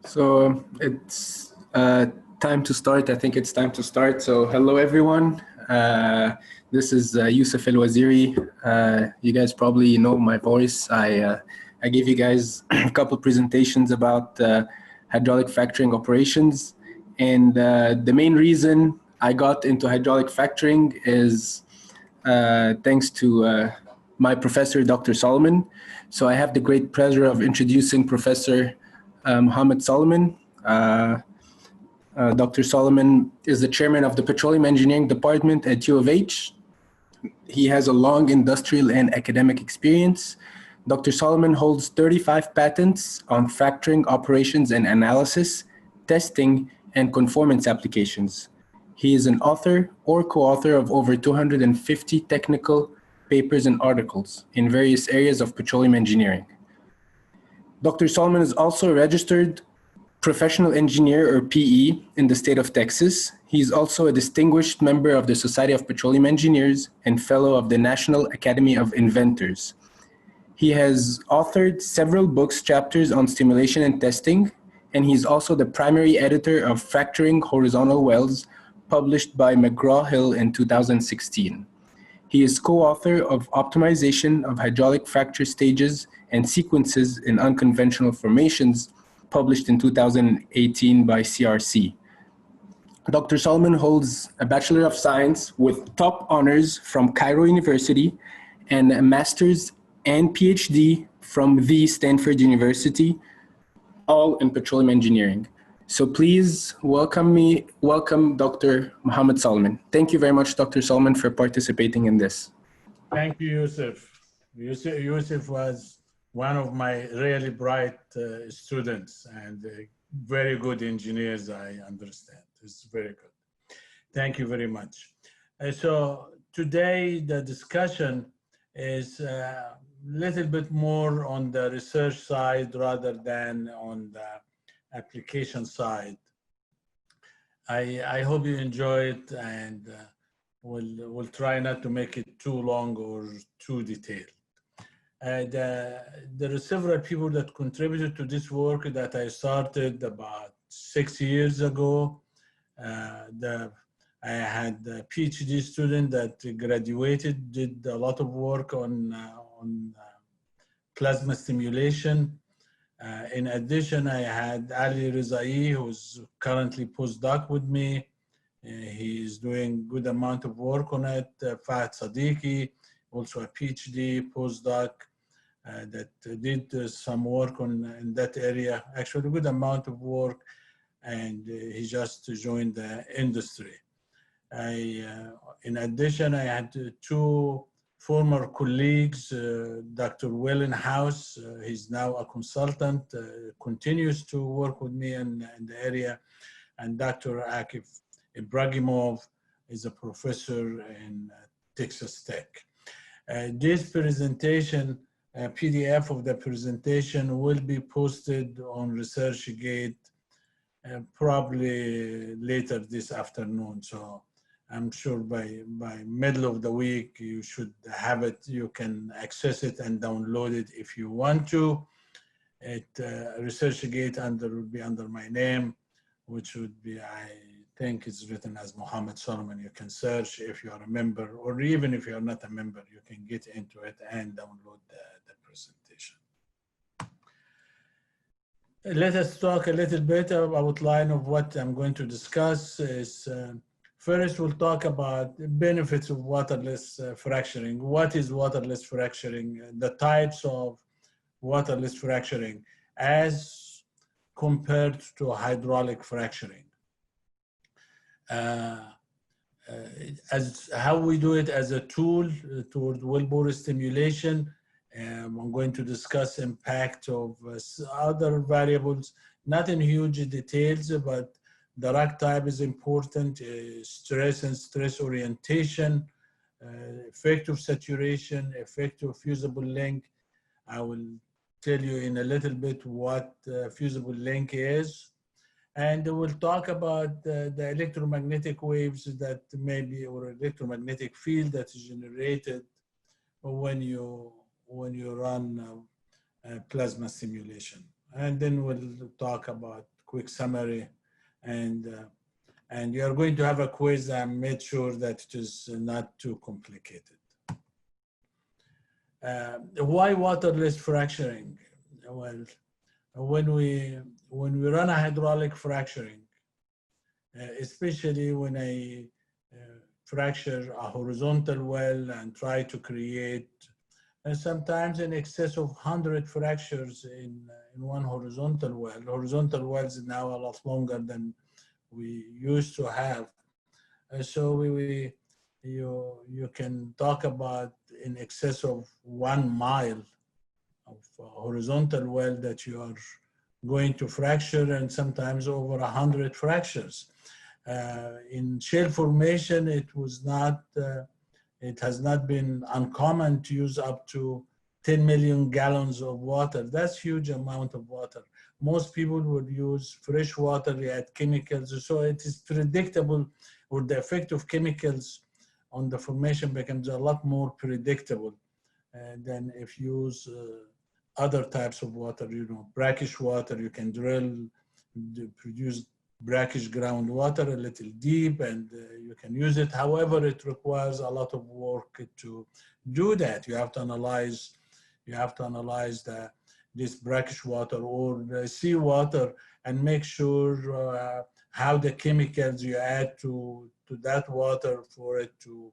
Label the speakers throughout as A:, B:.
A: So it's time to start. I think it's time to start. So hello, everyone. This is Yusuf El Waziri. You guys probably know my voice. I gave you guys a couple presentations about hydraulic fracturing operations. And the main reason I got into hydraulic fracturing is thanks to my professor, Dr. Soliman. So I have the great pleasure of introducing Professor Mohamed Soliman. Dr. Soliman is the chairman of the Petroleum Engineering Department at U of H. He has a long industrial and academic experience. Dr. Soliman holds 35 patents on fracturing operations and analysis, testing, and conformance applications. He is an author or co-author of over 250 technical papers and articles in various areas of petroleum engineering. Dr. Soliman is also a registered professional engineer, or PE, in the state of Texas. He is also a distinguished member of the Society of Petroleum Engineers and fellow of the National Academy of Inventors. He has authored several books, chapters on stimulation and testing, and he's also the primary editor of Fracturing Horizontal Wells, published by McGraw-Hill in 2016. He is co-author of Optimization of Hydraulic Fracture Stages and Sequences in Unconventional Formations, published in 2018 by CRC. Dr. Soliman holds a Bachelor of Science with top honors from Cairo University and a Master's and PhD from the Stanford University, all in petroleum engineering. So please welcome Dr. Mohamed Soliman. Thank you very much, Dr. Soliman, for participating in this.
B: Thank you, Yusuf. Yusuf was one of my really bright students and very good engineers, I understand. It's very good. Thank you very much. So today the discussion is a little bit more on the research side rather than on the application side. I hope you enjoy it, and we'll try not to make it too long or too detailed. There are several people that contributed to this work that I started about 6 years ago. I had a PhD student that graduated, did a lot of work on plasma stimulation. In addition, I had Ali Rizai, who's currently postdoc with me. He is doing good amount of work on it. Fahd Sadiqi, also a PhD postdoc that did some work in that area, actually a good amount of work, and he just joined the industry. In addition, I had two former colleagues, Dr. Wellen House, he's now a consultant, continues to work with me in the area, and Dr. Akif Ibragimov is a professor in Texas Tech. This presentation, a PDF of the presentation will be posted on ResearchGate probably later this afternoon. So I'm sure by middle of the week, you should have it. You can access it and download it if you want to. ResearchGate will be under my name, which would be, I think it's written as Mohamed Soliman. You can search if you are a member, or even if you are not a member, you can get into it and download the presentation. Let us talk a little bit about outline of what I'm going to discuss. First, we'll talk about the benefits of waterless fracturing. What is waterless fracturing? The types of waterless fracturing as compared to hydraulic fracturing. As how we do it as a tool toward wellbore stimulation. I'm going to discuss impact of other variables, not in huge details, but the rock type is important, stress and stress orientation, effect of saturation, effect of fusible link. I will tell you in a little bit what fusible link is. And we'll talk about the electromagnetic waves that maybe, or electromagnetic field that is generated when you run plasma stimulation. and then we'll talk about quick summary, and you're going to have a quiz and make sure that it is not too complicated. Why waterless fracturing? Well, when we run a hydraulic fracturing, especially when I fracture a horizontal well and try to create sometimes in excess of 100 fractures in one horizontal well. Horizontal wells is now a lot longer than we used to have. So you can talk about in excess of 1 mile of horizontal well that you are going to fracture, and sometimes over 100 fractures. In shale formation, it has not been uncommon to use up to 10 million gallons of water. That's huge amount of water. Most people would use fresh water, they add chemicals, so it is predictable, or the effect of chemicals on the formation becomes a lot more predictable than if you use other types of water, brackish water. You can drill, produce brackish groundwater a little deep, and you can use it. However, it requires a lot of work to do that. You have to analyze this brackish water or the seawater and make sure how the chemicals you add to that water for it to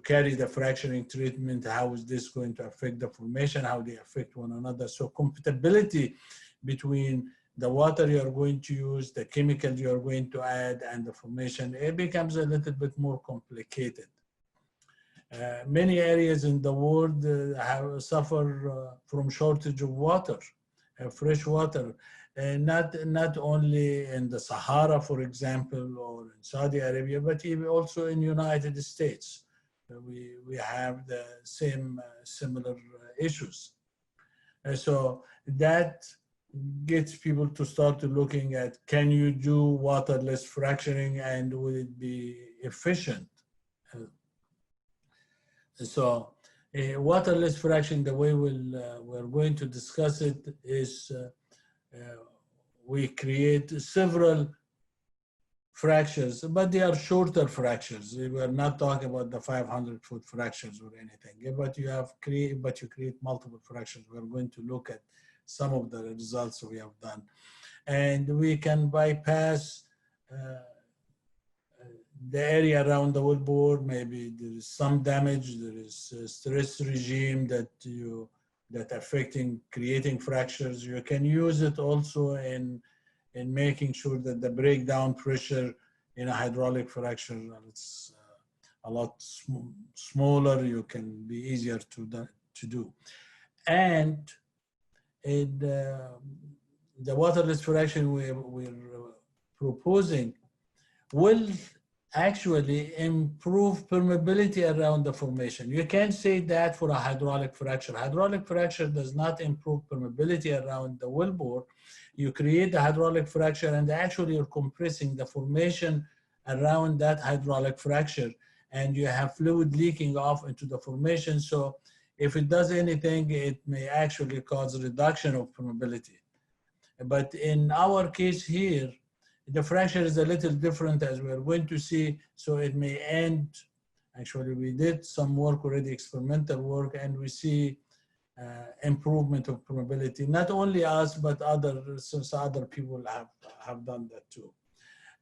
B: carry the fracturing treatment, how is this going to affect the formation, how they affect one another. So compatibility between the water you are going to use, the chemicals you are going to add, and the formation, it becomes a little bit more complicated. Many areas in the world suffer from shortage of water, fresh water. Not only in the Sahara, for example, or in Saudi Arabia, but even also in the United States. We have the same similar issues. So that gets people to start looking at, can you do waterless fracturing and will it be efficient? So waterless fracturing, the way we're going to discuss it is we create several fractures, but they are shorter fractures. We're not talking about the 500-foot fractures or anything, but you create multiple fractures. We're going to look at some of the results we have done. And we can bypass the area around the wellbore. Maybe there is some damage, there is a stress regime that affecting creating fractures. You can use it also in making sure that the breakdown pressure in a hydraulic fracture is a lot smaller. You can be easier to do. And the waterless fracturing we're proposing will actually improve permeability around the formation. You can't say that for a hydraulic fracture. Hydraulic fracture does not improve permeability around the wellbore. You create the hydraulic fracture and actually you're compressing the formation around that hydraulic fracture, and you have fluid leaking off into the formation. So if it does anything, it may actually cause reduction of permeability. But in our case here, the fracture is a little different, as we're going to see, so it may end. Actually, we did some work already, experimental work, and we see improvement of permeability. Not only us, but other people have done that too.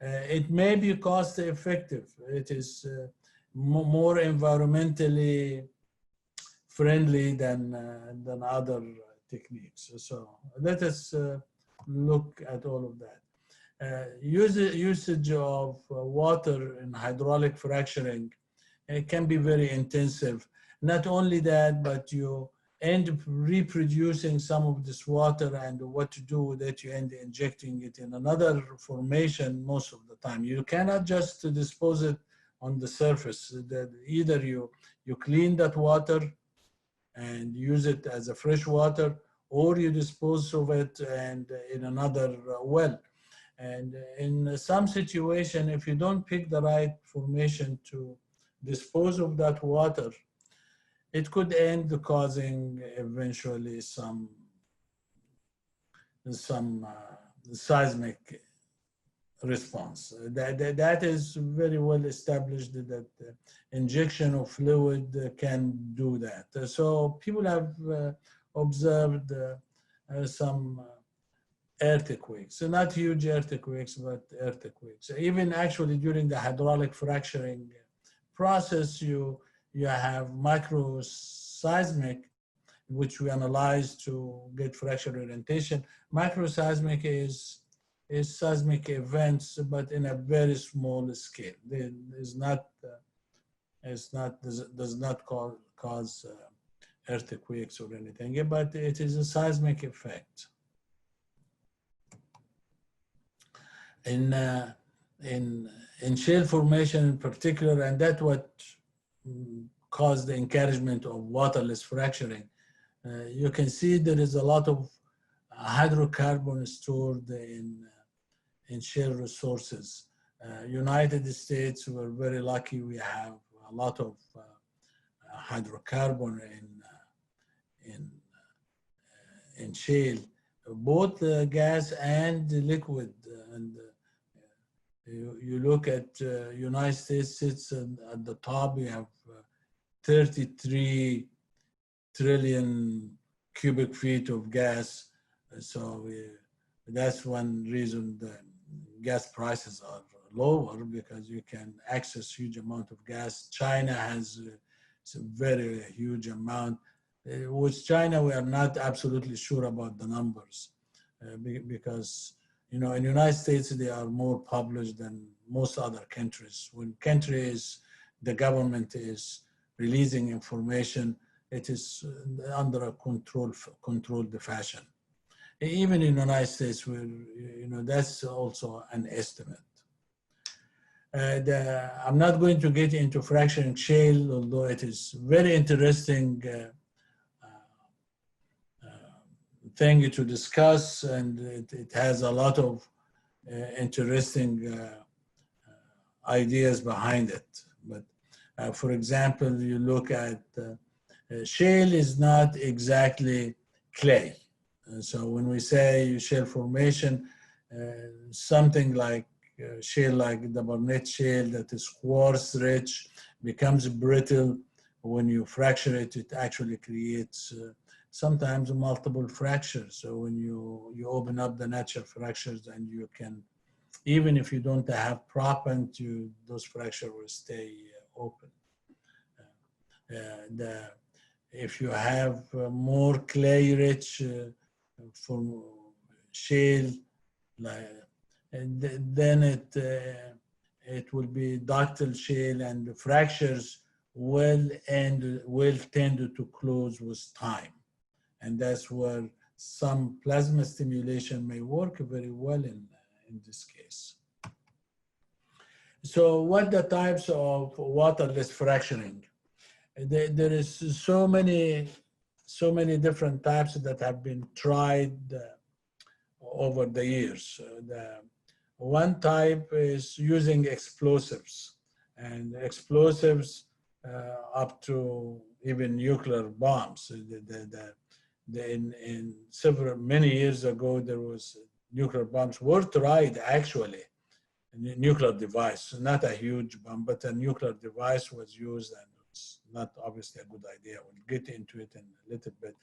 B: It may be cost effective. It is more environmentally friendly than other techniques. So let us look at all of that. Usage of water in hydraulic fracturing, it can be very intensive. Not only that, but you end up reproducing some of this water, and what to do with it, you end injecting it in another formation most of the time. You cannot just dispose it on the surface. Either you clean that water and use it as a fresh water, or you dispose of it and in another well. And in some situation, if you don't pick the right formation to dispose of that water, it could end causing eventually some some seismic response. That is very well established that injection of fluid can do that. So people have observed some earthquakes, so not huge earthquakes, but earthquakes. Even actually during the hydraulic fracturing process, you have microseismic, which we analyze to get fracture orientation. Microseismic is seismic events, but in a very small scale. It does not cause earthquakes or anything, but it is a seismic effect. In shale formation in particular, and that's what caused the encouragement of waterless fracturing. You can see there is a lot of hydrocarbon stored in shale resources. United States, we're very lucky. We have a lot of hydrocarbon in shale, both gas and liquid. And you look at United States sits at the top. We have 33 trillion cubic feet of gas. So that's one reason the gas prices are lower, because you can access huge amount of gas. China has a very huge amount. With China, we are not absolutely sure about the numbers because, in the United States, they are more published than most other countries. When the government is releasing information, it is under a controlled fashion. Even in the United States, where, that's also an estimate. I'm not going to get into fracturing shale, although it is very interesting thing to discuss, and it has a lot of interesting ideas behind it. But for example, you look at shale is not exactly clay. So when we say shale formation, something like shale, like the Barnett Shale, that is quartz rich, becomes brittle. When you fracture it, it actually creates sometimes multiple fractures. So when you open up the natural fractures, and you can, even if you don't have propellant, those fractures will stay open. If you have more clay rich from shale, then it will be ductile shale, and the fractures will tend to close with time. And that's where some plasma stimulation may work very well in this case. So what the types of waterless fracturing? There is so many different types that have been tried over the years. One type is using explosives, and explosives up to even nuclear bombs. Many years ago, there was nuclear bombs were tried actually. A nuclear device, not a huge bomb, but a nuclear device was used, and it's not obviously a good idea. We'll get into it in a little bit.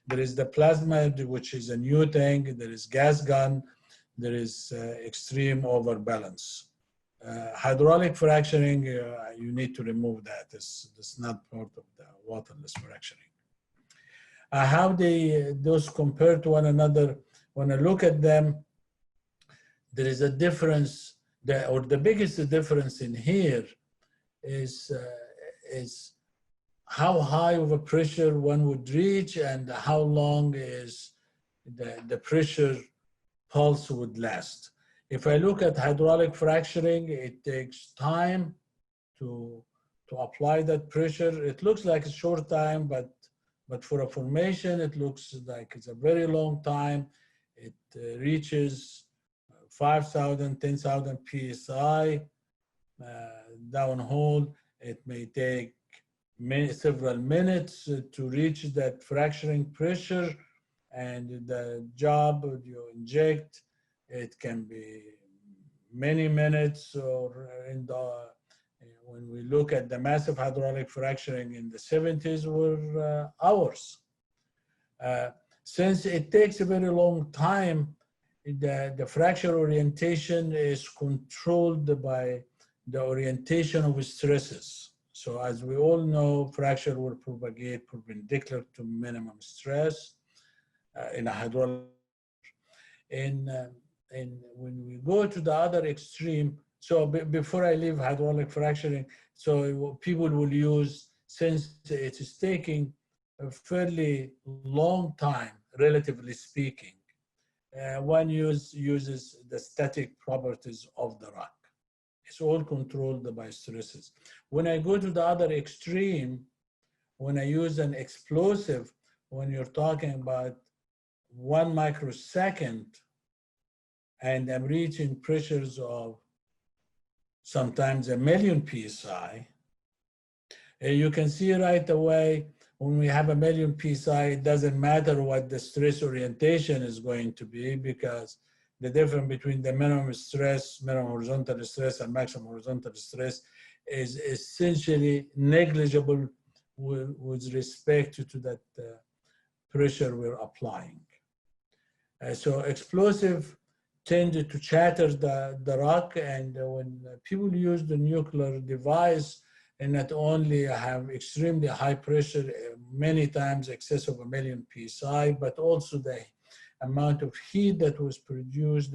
B: There is the plasma, which is a new thing. There is gas gun. There is extreme overbalance. Hydraulic fracturing, you need to remove that. It's not part of the waterless fracturing. How those compare to one another, when I look at them, there is a difference, or the biggest difference in here is how high of a pressure one would reach, and how long is the pressure pulse would last. If I look at hydraulic fracturing, it takes time to apply that pressure. It looks like a short time, but for a formation, it looks like it's a very long time. It reaches 5,000, 10,000 PSI downhole. It may take several minutes to reach that fracturing pressure. and the job you inject, it can be many minutes, or in the when we look at the massive hydraulic fracturing in the 70s were hours. Since it takes a very long time, the fracture orientation is controlled by the orientation of stresses. So as we all know, fracture will propagate perpendicular to minimum stress in a hydraulic. And when we go to the other extreme, so before I leave hydraulic fracturing, so people will use, since it is taking a fairly long time, relatively speaking, one uses the static properties of the rock. It's all controlled by stresses. When I go to the other extreme, when I use an explosive, when you're talking about 1 microsecond, and I'm reaching pressures of sometimes 1,000,000 psi, you can see right away when we have 1,000,000 psi, it doesn't matter what the stress orientation is going to be, because the difference between the minimum stress, minimum horizontal stress, and maximum horizontal stress is essentially negligible with respect to that pressure we're applying. So explosive tended to shatter the rock, and when people use the nuclear device, and not only have extremely high pressure, many times excess of 1,000,000 psi, but also the amount of heat that was produced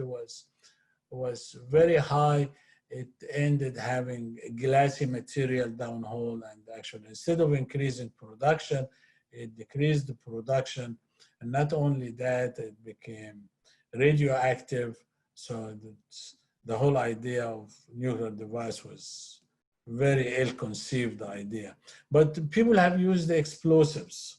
B: was very high. It ended having glassy material downhole, and actually instead of increasing production, it decreased the production. And not only that, it became radioactive. So the whole idea of nuclear device was very ill-conceived idea. But people have used the explosives.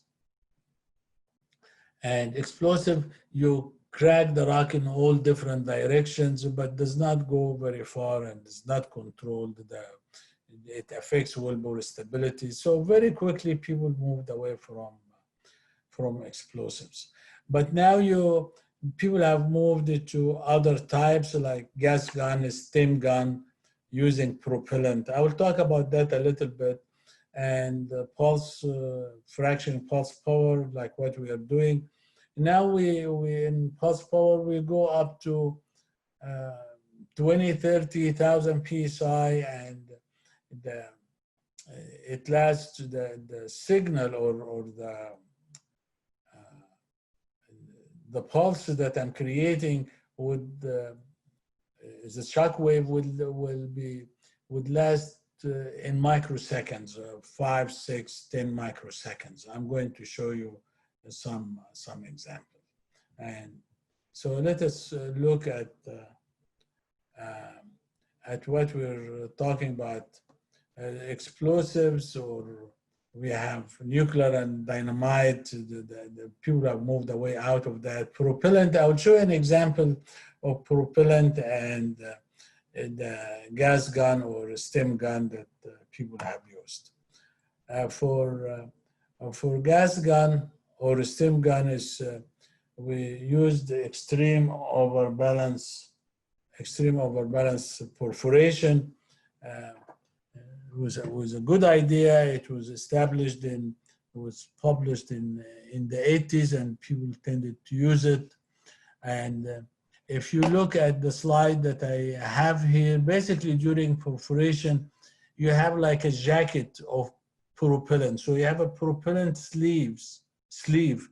B: And explosive, you crack the rock in all different directions, but does not go very far and is not controlled. It affects wellbore stability. So very quickly, people moved away from explosives. But now people have moved to other types like gas gun, steam gun, using propellant. I will talk about that a little bit. And pulse fraction, pulse power, like what we are doing. Now we in pulse power, we go up to 20, 30,000 PSI, and it lasts the signal or the pulse that I'm creating would the shock wave would last in microseconds, 5, 6, 10 microseconds. I'm going to show you some example. And so let us look at what we're talking about, explosives, or we have nuclear and dynamite. The people have moved away out of that. Propellant, I will show you an example of propellant and the gas gun or steam gun that people have used. For gas gun or steam gun, is we used the extreme overbalance perforation. It was a good idea. It was established it was published in the 80s, and people tended to use it. And if you look at the slide that I have here, basically during perforation, you have like a jacket of propellant. So you have a propellant sleeve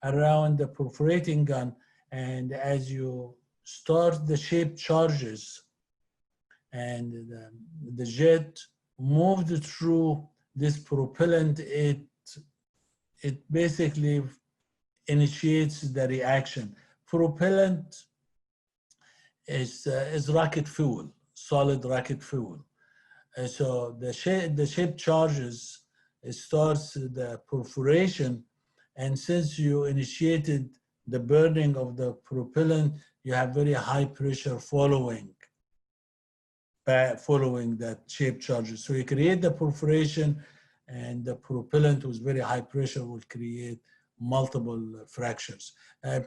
B: around the perforating gun, and as you start the shape charges, and the jet moved through this propellant, it basically initiates the reaction. Propellant is rocket fuel, solid rocket fuel. So the shape charges, it starts the perforation, and since you initiated the burning of the propellant, you have very high pressure following that shape charges. So you create the perforation, and the propellant with very high pressure will create multiple fractures.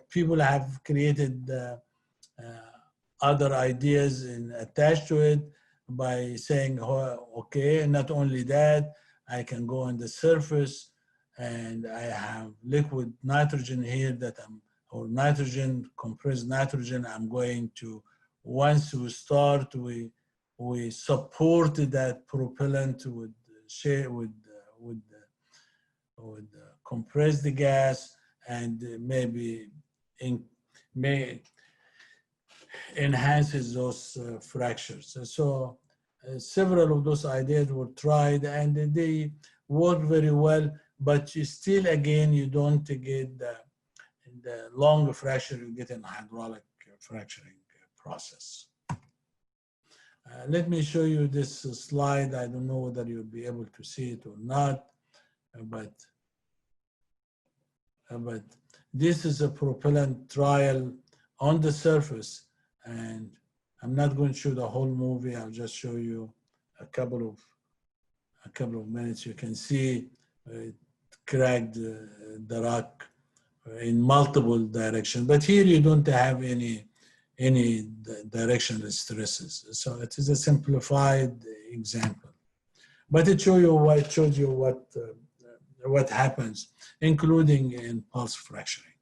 B: People have created other ideas and attached to it by saying, oh, okay, not only that, I can go on the surface and I have liquid nitrogen here that or nitrogen, compressed nitrogen, I'm going to, once we start, we support that propellant with share, with compress the gas and maybe enhances those fractures. So several of those ideas were tried and they work very well, but still, again, you don't get the long fracture you get in a hydraulic fracturing process. Let me show you this slide. I don't know whether you'll be able to see it or not, but this is a propellant trial on the surface, and I'm not going to show the whole movie. I'll just show you a couple of minutes. You can see it cracked the rock in multiple directions, but here you don't have any directional stresses. So it is a simplified example, but it shows you what happens, including in pulse fracturing.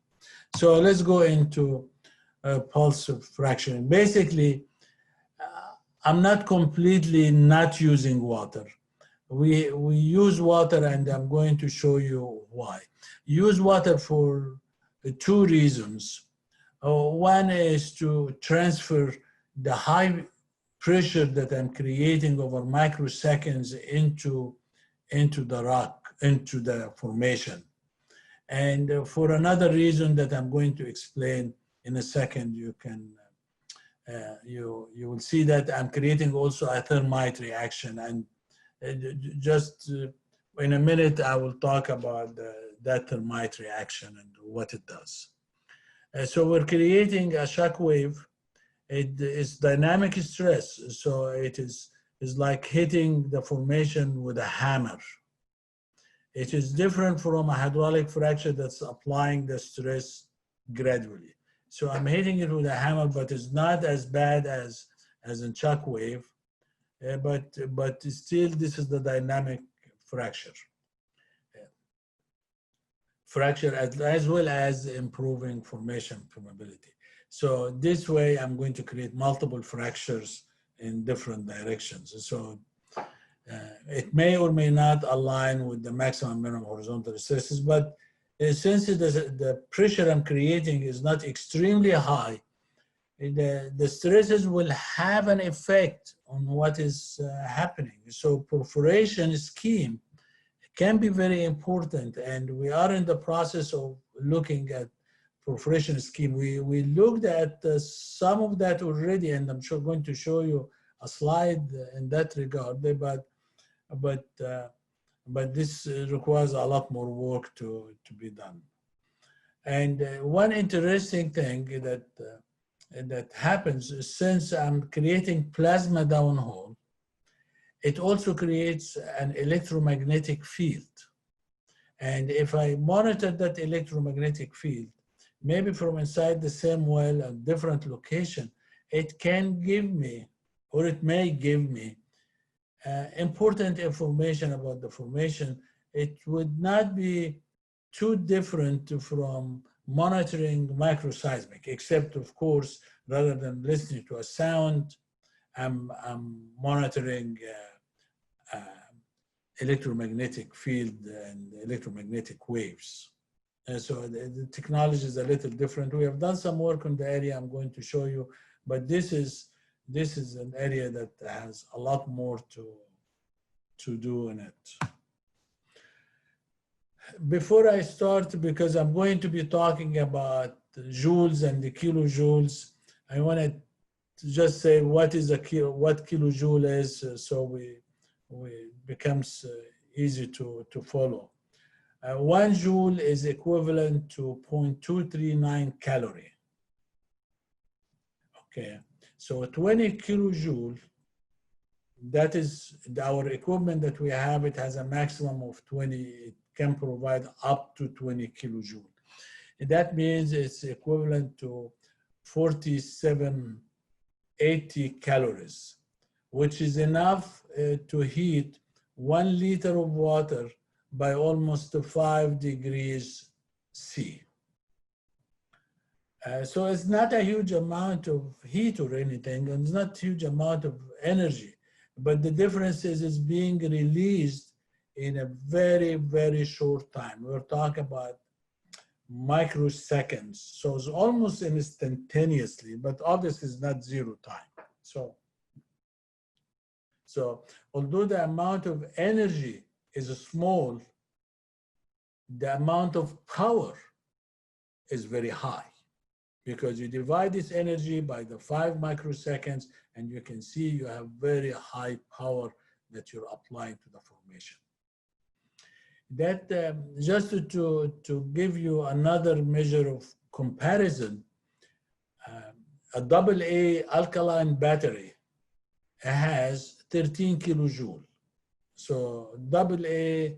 B: So let's go into pulse fracturing. Basically, I'm not completely not using water. We use water, and I'm going to show you why. Use water for two reasons. One is to transfer the high pressure that I'm creating over microseconds into the rock, into the formation. And for another reason that I'm going to explain in a second, you will see that I'm creating also a thermite reaction. And just in a minute, I will talk about that thermite reaction and what it does. So we're creating a shock wave. It is dynamic stress. So it is like hitting the formation with a hammer. It is different from a hydraulic fracture that's applying the stress gradually. So I'm hitting it with a hammer, but it's not as bad as in shock wave. But still, this is the dynamic fracture. Fracture as well as improving formation permeability. So this way, I'm going to create multiple fractures in different directions. So it may or may not align with the maximum minimum horizontal stresses, but since the pressure I'm creating is not extremely high, the stresses will have an effect on what is happening. So perforation scheme can be very important, and we are in the process of looking at perforation scheme. We looked at some of that already, and I'm going to show you a slide in that regard, but this requires a lot more work to be done. And one interesting thing that happens is, since I'm creating plasma downhole, it also creates an electromagnetic field. And if I monitor that electromagnetic field, maybe from inside the same well at different location, it can give me, or it may give me, important information about the formation. It would not be too different from monitoring microseismic, except, of course, rather than listening to a sound, I'm monitoring electromagnetic field and electromagnetic waves. And so the technology is a little different. We have done some work on the area I'm going to show you, but this is an area that has a lot more to do in it. Before I start, because I'm going to be talking about joules and the kilojoules, I want to just say what kilojoule is, so we becomes easy to follow. 1 joule is equivalent to 0.239 calorie. Okay, so 20 kilojoule, that is our equipment that we have. It has a maximum of 20 can provide up to 20 kilojoule. That means it's equivalent to 4780 calories, which is enough to heat 1 liter of water by almost 5 degrees C. So it's not a huge amount of heat or anything, and it's not a huge amount of energy, but the difference is it's being released in a very, very short time. We're talking about microseconds, so it's almost instantaneously, but obviously it's not zero time. So although the amount of energy is small, the amount of power is very high, because you divide this energy by the 5 microseconds, and you can see you have very high power that you're applying to the formation. That, just to give you another measure of comparison, a AA alkaline battery has 13 kilojoule. So AA,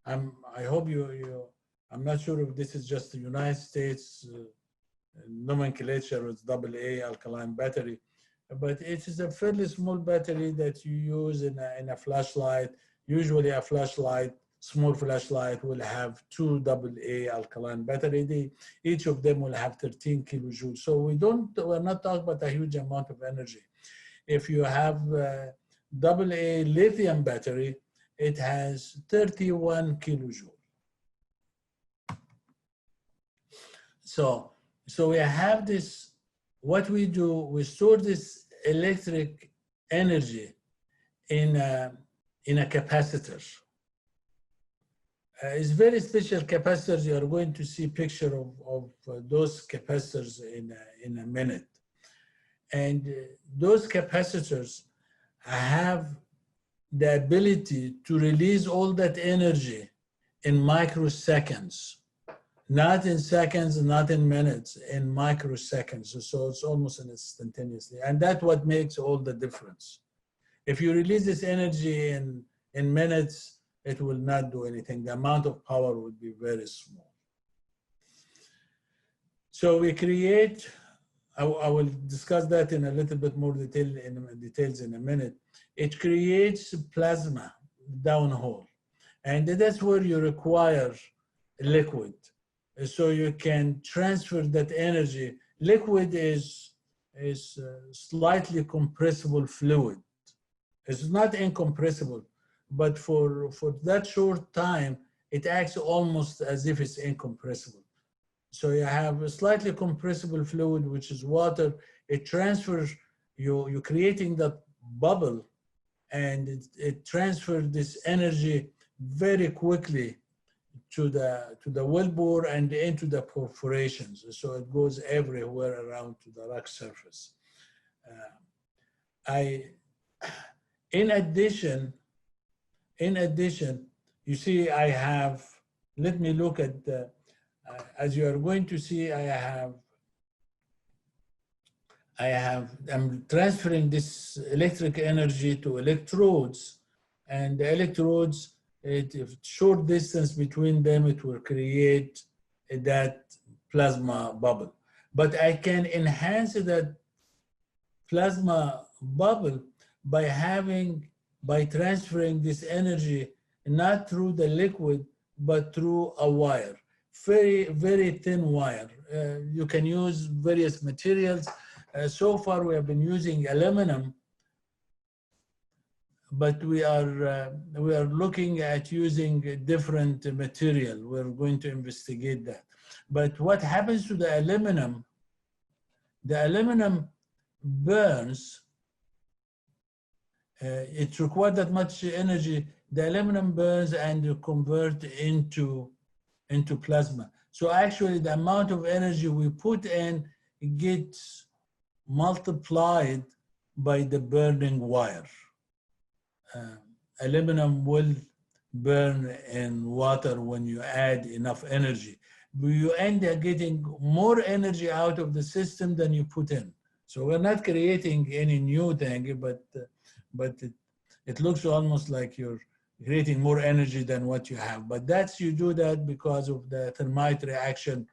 B: I hope I'm not sure if this is just the United States nomenclature, it's AA alkaline battery, but it is a fairly small battery that you use in a flashlight. Usually a flashlight, small flashlight, will have 2 AA alkaline battery. Each of them will have 13 kilojoules. So we're not talking about a huge amount of energy. If you have AA lithium battery, it has 31 kilojoule. So we have this, what we do, we store this electric energy in a capacitor. It's very special capacitors. You are going to see picture of those capacitors in a minute. And those capacitors have the ability to release all that energy in microseconds. Not in seconds, not in minutes, in microseconds. So it's almost instantaneously. And that's what makes all the difference. If you release this energy in minutes, it will not do anything. The amount of power would be very small. So we create, I will discuss that in a little bit more details in a minute. It creates plasma downhole. And that's where you require liquid. So you can transfer that energy. Liquid is slightly compressible fluid. It's not incompressible, but for that short time, it acts almost as if it's incompressible. So you have a slightly compressible fluid, which is water. It transfers, you're creating that bubble, and it transfers this energy very quickly to the wellbore and into the perforations. So it goes everywhere around to the rock surface. In addition, you see I have, let me look at, as you are going to see, I'm transferring this electric energy to electrodes, and the electrodes, if short distance between them, it will create that plasma bubble. But I can enhance that plasma bubble by transferring this energy not through the liquid, but through a wire, very, very thin wire. You can use various materials. So far, we have been using aluminum, but we are looking at using a different material. We're going to investigate that. But what happens to the aluminum burns. It requires that much energy. The aluminum burns and convert into plasma. So actually, the amount of energy we put in gets multiplied by the burning wire. Aluminum will burn in water when you add enough energy. But you end up getting more energy out of the system than you put in. So we're not creating any new thing, but it looks almost like you're creating more energy than what you have. But that's, you do that because of the thermite reaction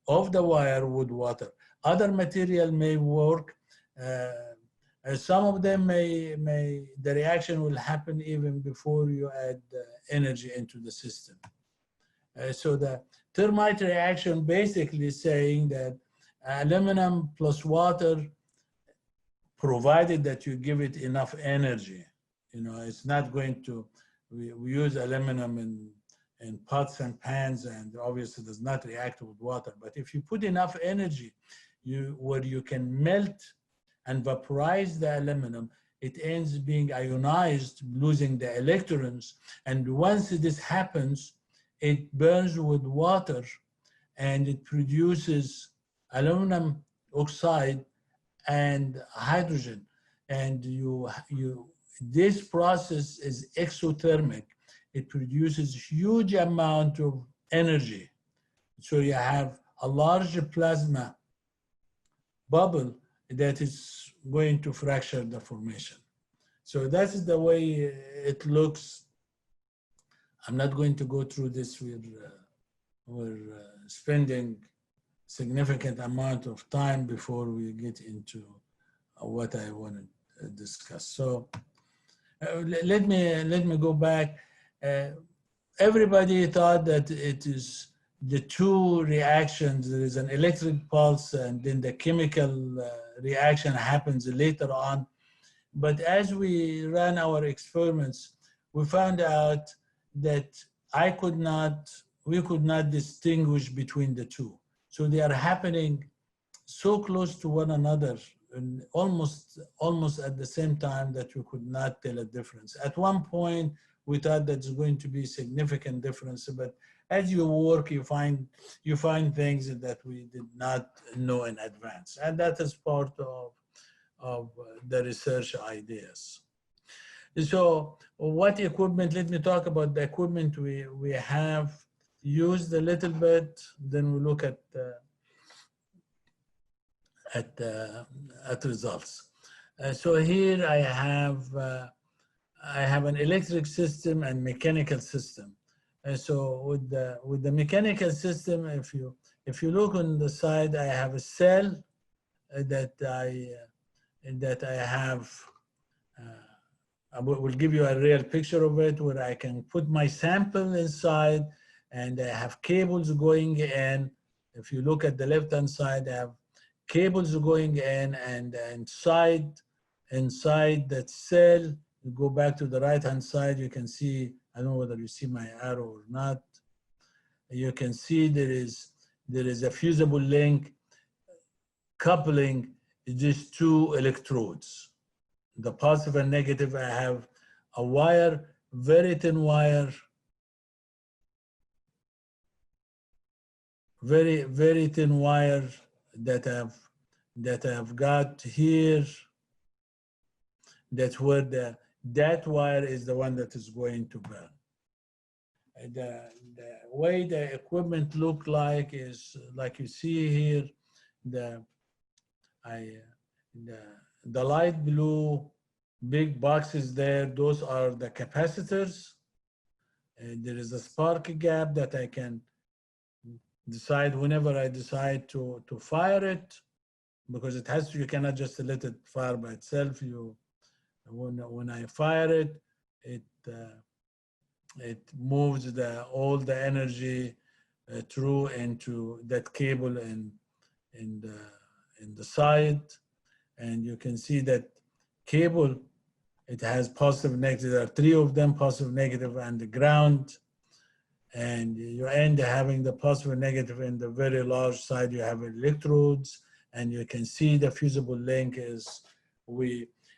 B: of the wire with water. Other material may work. Some of them the reaction will happen even before you add energy into the system. So the thermite reaction basically is saying that aluminum plus water, provided that you give it enough energy, it's not going to, we use aluminum in pots and pans, and obviously does not react with water. But if you put enough energy where you can melt and vaporize the aluminum, it ends being ionized, losing the electrons. And once this happens, it burns with water and it produces aluminum oxide and hydrogen. And this process is exothermic. It produces huge amount of energy. So you have a large plasma bubble that is going to fracture the formation. So that's the way it looks. I'm not going to go through this. We're spending significant amount of time before we get into what I want to discuss. So let me go back. Everybody thought that it is the two reactions. There is an electric pulse and then the chemical reaction happens later on. But as we ran our experiments, we found out that we could not distinguish between the two. So they are happening so close to one another and almost at the same time that we could not tell a difference. At one point, we thought that's going to be significant difference, but as you work, you find things that we did not know in advance. And that is part of the research ideas. So what equipment, let me talk about the equipment we have used a little bit, then we look at results. So here I have an electric system and mechanical system. So with the mechanical system, if you look on the side, I have a cell that I have. I will give you a real picture of it where I can put my sample inside, and I have cables going in. If you look at the left-hand side, I have cables going in, and inside that cell, you go back to the right-hand side, you can see, I don't know whether you see my arrow or not. You can see there is a fusible link coupling these two electrodes. The positive and negative, I have a wire, very thin wire, very, very thin wire that I've got here. That's where that wire is the one that is going to burn. The way the equipment look like is like you see here, the light blue big boxes there, those are the capacitors. And there is a spark gap that I can decide whenever I decide to fire it, because it has to, you cannot just let it fire by itself. When I fire it, it moves all the energy through into that cable in the side. And you can see that cable, it has positive, negative. There are three of them, positive, negative, and the ground. And you end having the positive and negative in the very large side. You have electrodes, and you can see the fusible link is,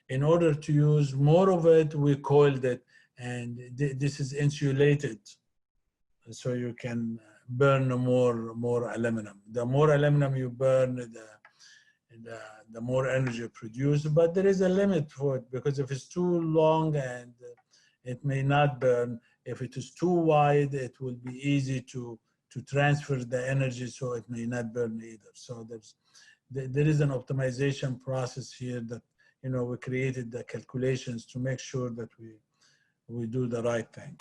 B: in order to use more of it, we coiled it, and this is insulated, so you can burn more aluminum. The more aluminum you burn, the more energy produced, but there is a limit for it, because if it's too long and it may not burn. If it is too wide, it will be easy to transfer the energy, so it may not burn either. So there is an optimization process here that, we created the calculations to make sure that we do the right thing.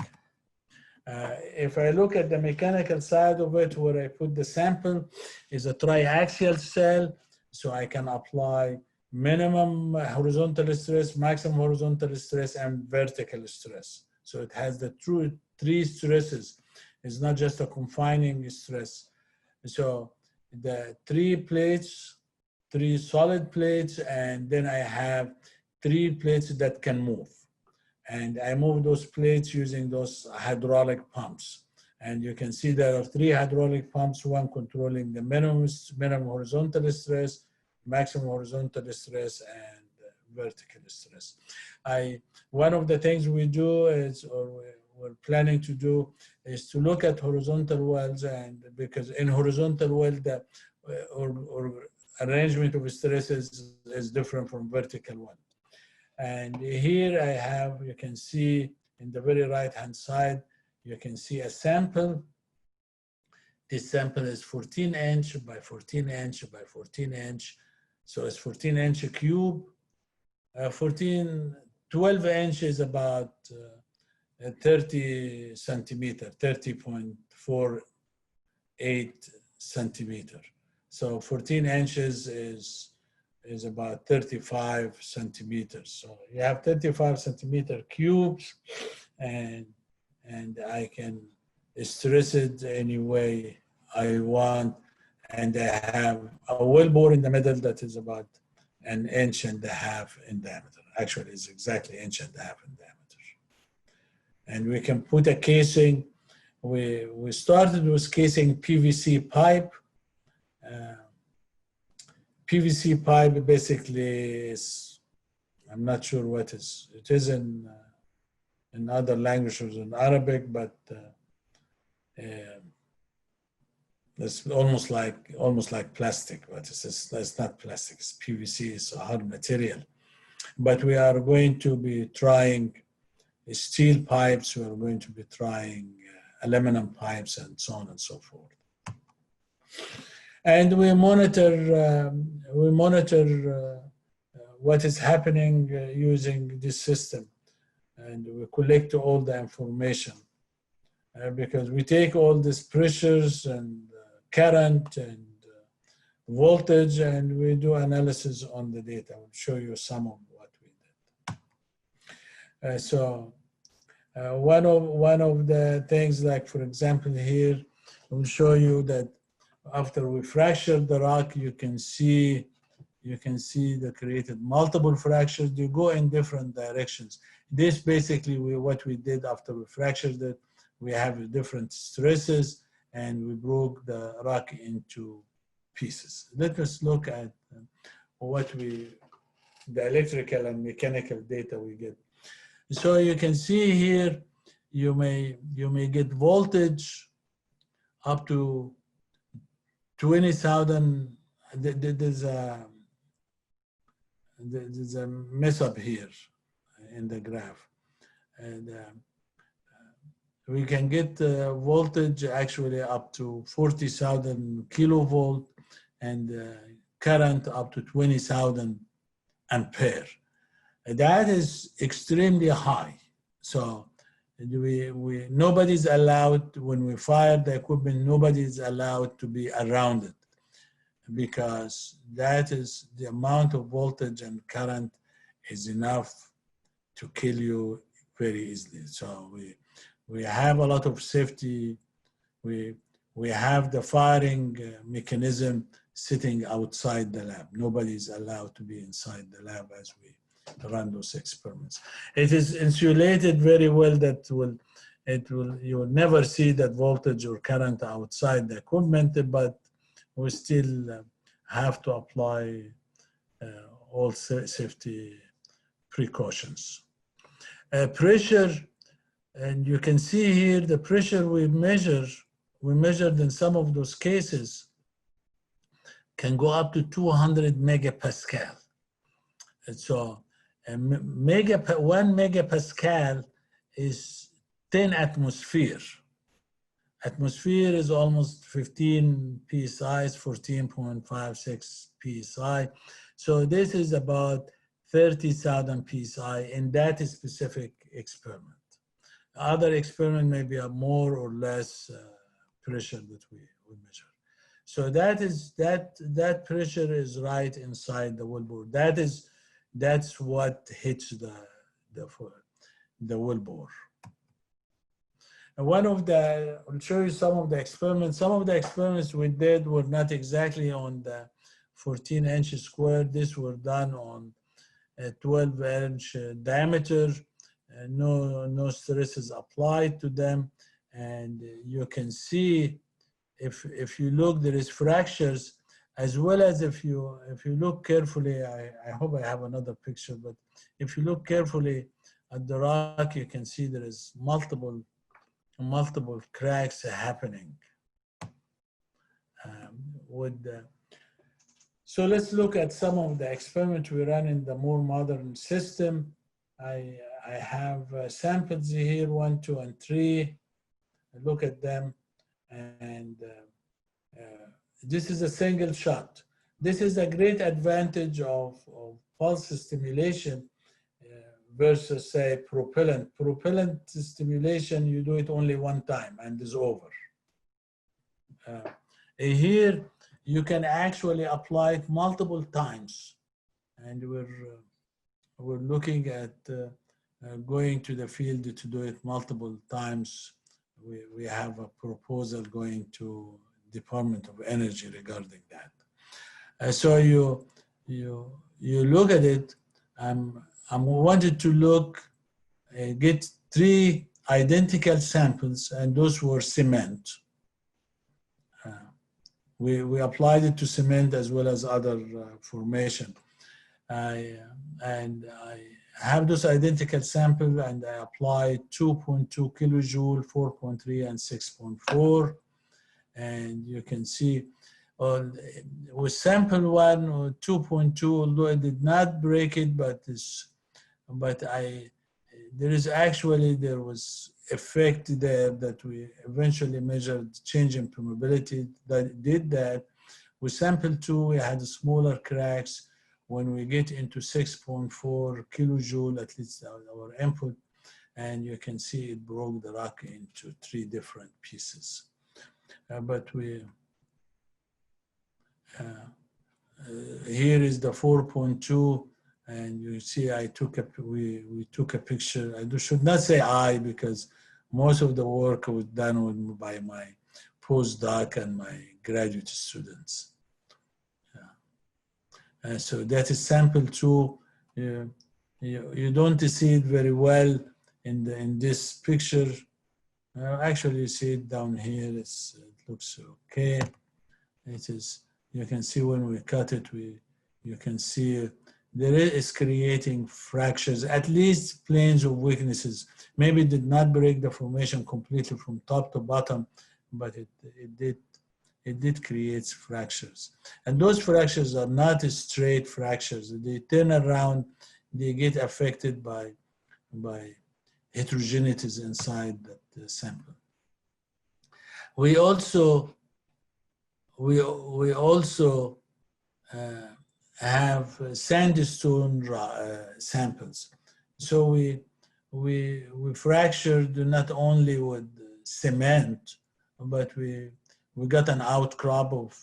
B: If I look at the mechanical side of it, where I put the sample is a triaxial cell, so I can apply minimum horizontal stress, maximum horizontal stress, and vertical stress. So it has the true three stresses. It's not just a confining stress. So the three plates, three solid plates, and then I have three plates that can move. And I move those plates using those hydraulic pumps. And you can see there are three hydraulic pumps, one controlling the minimum horizontal stress, maximum horizontal stress, and vertical stress. One of the things we do is, or we're planning to do, is to look at horizontal wells, and because in horizontal well, the or arrangement of stresses is different from vertical one. And here I have, you can see in the very right-hand side, you can see a sample. This sample is 14 inch by 14 inch by 14 inch. So it's 14 inch cube. 12 inch is about 30 centimeter, 30.48 centimeter. So 14 inches is about 35 centimeters. So you have 35 centimeter cubes, and I can stress it any way I want. And I have a wellbore in the middle that is about 1.5 inches in diameter. Actually, it's exactly 1.5 inches in diameter. And we can put a casing. We started with casing PVC pipe. PVC pipe basically is, I'm not sure what it is in other languages in Arabic, but it's almost like plastic, but it's not plastic. It's PVC. It's a hard material. But we are going to be trying steel pipes. We are going to be trying aluminum pipes, and so on and so forth. And we monitor what is happening using this system, and we collect all the information because we take all these pressures and current and voltage, and we do analysis on the data. I'll show you some of what we did. One of the things, like for example here, I'll show you that after we fractured the rock, you can see the created multiple fractures. They go in different directions. This basically what we did after we fractured it. We have different stresses, and we broke the rock into pieces. Let us look at the electrical and mechanical data we get. So you can see here, you may get voltage up to 20,000. There's a mess up here in the graph, and we can get voltage actually up to 40,000 kilovolt, and current up to 20,000 ampere. That is extremely high. So nobody's allowed, when we fire the equipment, nobody's allowed to be around it, because that is the amount of voltage and current is enough to kill you very easily. So we have a lot of safety. We have the firing mechanism sitting outside the lab. Nobody's allowed to be inside the lab as we run those experiments. It is insulated very well that you will never see that voltage or current outside the equipment, but we still have to apply all safety precautions. Pressure, and you can see here the pressure we measured in some of those cases can go up to 200 megapascal. And so 1 megapascal is 10 atmosphere. Atmosphere is almost 15 psi, 14.56 psi. So this is about 30,000 psi in that specific experiment. Other experiment may be a more or less pressure that we measure. So that pressure is right inside the wellbore. That's what hits the wellbore. And I'll show you some of the experiments. Some of the experiments we did were not exactly on the 14-inch square. These were done on a 12-inch diameter. No stresses applied to them, and you can see if you look, there is fractures, as well as if you look carefully. I hope I have another picture, but if you look carefully at the rock, you can see there is multiple cracks happening. So let's look at some of the experiments we run in the more modern system. I have samples here, 1, 2, and 3. Look at them, and this is a single shot. This is a great advantage of pulse stimulation versus, say, propellant. Propellant stimulation, you do it only one time and it's over. Here, you can actually apply it multiple times, and we're looking at going to the field to do it multiple times. We have a proposal going to Department of Energy regarding that. So you look at it. I wanted to get 3 identical samples, and those were cement. We applied it to cement as well as other formation. I have those identical samples, and I applied 2.2 kilojoule, 4.3, and 6.4. And you can see with sample 1 or 2.2, although I did not break it, there was effect there that we eventually measured change in permeability that did that. With sample 2, we had smaller cracks. When we get into 6.4 kilojoule, at least our input, and you can see it broke the rock into 3 different pieces. Here is the 4.2, and you see we took a picture. I should not say I, because most of the work was done by my postdoc and my graduate students. So that is sample 2. You don't see it very well in this picture. Actually, you see it down here. It looks okay. You can see when we cut it, you can see there is creating fractures, at least planes of weaknesses. Maybe it did not break the formation completely from top to bottom, but it did create fractures. And those fractures are not straight fractures. They turn around, they get affected by heterogeneities inside the sample. We also have sandstone samples. So we fractured not only with cement, but we got an outcrop of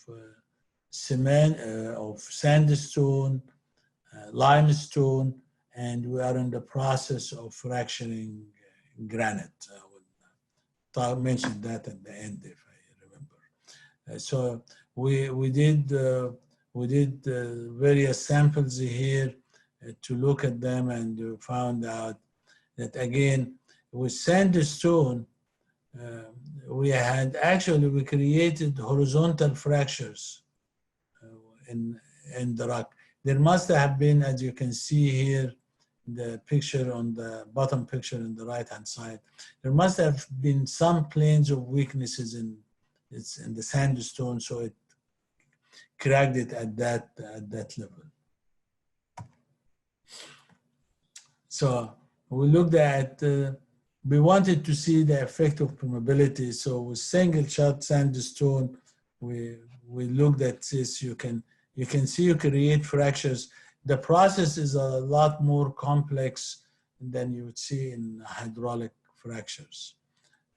B: cement, of sandstone, limestone, and we are in the process of fracturing granite. I will mention that at the end if I remember. So we did various samples here to look at them, and found out that again with sandstone we created horizontal fractures in the rock. There must have been, as you can see here, the picture on the bottom picture on the right hand side, there must have been some planes of weaknesses in the sandstone, so it cracked it at that level. So we looked at, we wanted to see the effect of permeability. So with single shot sandstone, we looked at this. You can see you create fractures. The process is a lot more complex than you would see in hydraulic fractures.